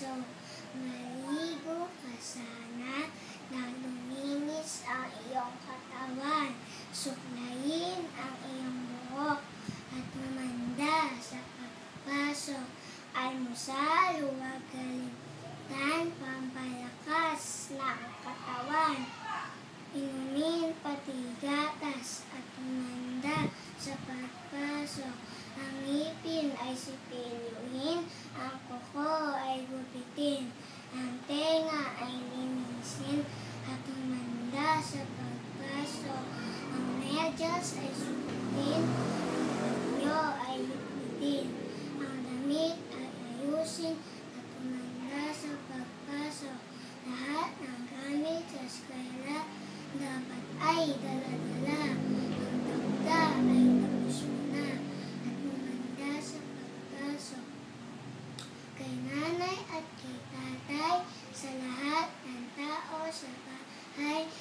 paso. Maligo ka sana na luminis ang iyong katawan. Suklayin ang iyong buhok at humanda sa pagpasok. Almusal, huwag kalimutan, pampalakas ng katawan. Inumin pati gatas at humanda sa pagpasok. Ang ngipin ay sipilyuhin, ang kuko ay gupitin, ang tenga ay linisin at humanda sa pagpasok. Ang medyas ay suotin, ang banyo ay lipitin, ang damit ay ayusin at humanda sa pagpasok. Lahat ng gamit sa eskwela dapat ay dala-dala. Ang takda ay tapos mo na at humanda sa pagpasok. Kay nanay at kay tatay, sa lahat ng tao sa bahay,